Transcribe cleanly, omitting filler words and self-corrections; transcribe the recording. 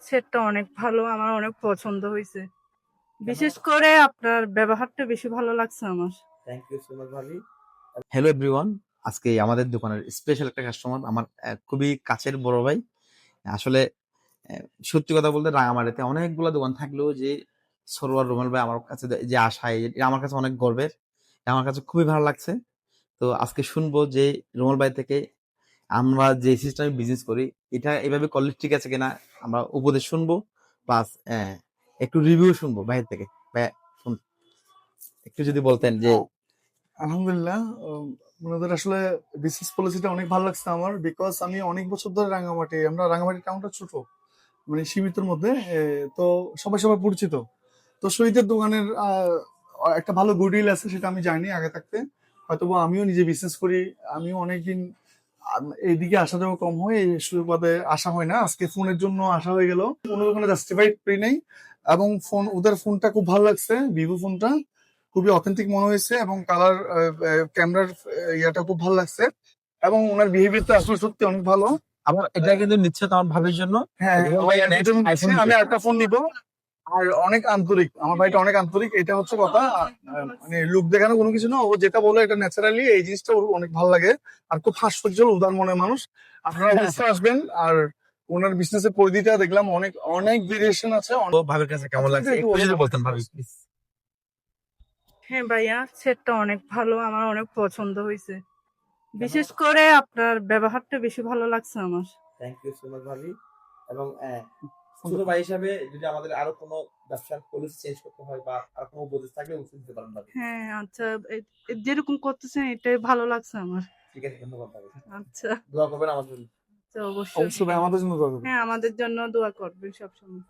সেটটা অনেক ভালো, আমার অনেক পছন্দ হয়েছে। বিশেষ করে আপনার ব্যবহারটা বেশি ভালো লাগছে আমার। থ্যাংক ইউ সো মাচ ভাবি। হ্যালো এভরিওয়ান, আজকে আমাদের দোকানের স্পেশাল একটা কাস্টমার, আমার খুবই কাছের বড় ভাই। আসলে সত্যি কথা বলতে রাঙামাটিতে অনেকগুলো দোকান থাকলেও যে সরোয়ার রুমেল ভাই আমার কাছে যে আশায়, এটা আমার কাছে অনেক গর্বের, আমার কাছে খুবই ভালো লাগছে। তো আজকে শুনবো যে রুমেল ভাই থেকে আমরা যে সিস্টেমে বিজনেস করি এটা এভাবে করলে ঠিক আছে কিনা, আমরা উপদেশ শুনবো, প্লাস একটু রিভিউ শুনবো বাইরে থেকে। ভাই, একটু যদি বলতেন যে। আলহামদুলিল্লাহ, ওনাদের আসলে বিজনেস পলিসিটা অনেক ভালো লাগছে আমার, বিকজ আমি অনেক বছর ধরে আমরা রাঙামাটি টাউনটা ছোট, মানে সীমিতর মধ্যে, তো সবাই সবাই পরিচিত। তো শহীদের দোকানের একটা ভালো গুডউইল আছে, সেটা আমি জানি আগে থাকতে। হয়তোবা আমিও নিজে বিজনেস করি, আমিও অনেকদিন এইদিকে আসা যাওয়া কম হয়, এই সুবাদে আসা হয় না। আজকে ফোনের জন্য আসা হয়ে গেল, কোনো দোকানে জাস্টিফাইড ফ্রি নেই। এবং ওদের ফোনটা খুব ভালো লাগছে, ভিভো ফোনটা খুবই অথেন্টিক মনে হয়েছে, এবং কালার ক্যামেরার ইয়াটা খুব ভালো লাগছে, এবং ওনার বিহেভিয়ারটা আসলে সত্যি অনেক ভালো। আবার এটা কিন্তু নিচ্ছে তোমার ভাবির জন্য। হ্যাঁ, আইফোন আমি একটা ফোন নিব। আর অনেক আন্তরিক, আমার ভাইটা অনেক আন্তরিক, এটা হচ্ছে কথা। মানে লুক দেখানো কোনো কিছু না, ও যেটা বলে এটা ন্যাচারালি, এই জিনিসটা ওর অনেক ভালো লাগে। আর খুব হাস্যোজ্জ্বল উদার মনের মানুষ, আপনারা অবশ্যই আসবেন। আর ওনার বিজনেসের পরিধিটা দেখলাম, অনেক অনেক ভেরিয়েশন আছে। ভাবির কাছে কেমন লাগছে একটু যদি বলতেন ভাবি প্লিজ। হ্যাঁ ভাইয়া, সেটটা অনেক ভালো, আমার অনেক পছন্দ হয়েছে। বিশেষ করে আপনার ব্যবহারটা বেশি ভালো লাগছে আমার। থ্যাংক ইউ সো মাচ ভাবি। এবং ছোট ভাই হিসাবে যদি আমাদের আরো কোনো ব্যবসার পলিসি চেঞ্জ করতে হয় বা আর কোনো উপদেশ থাকলে অবশ্যই দিতে পারেন ভাবি। হ্যাঁ আচ্ছা, যেরকম করতেছেন এটাই ভালো লাগছে আমার। ঠিক আছে, ধন্যবাদ ভাবি। আচ্ছা দোয়া করবেন আমার জন্য। আচ্ছা, অবশ্যই অবশ্যই ভাই, আমাদের জন্য দরকার। হ্যাঁ, আমাদের জন্য দোয়া করবেন সবসময়।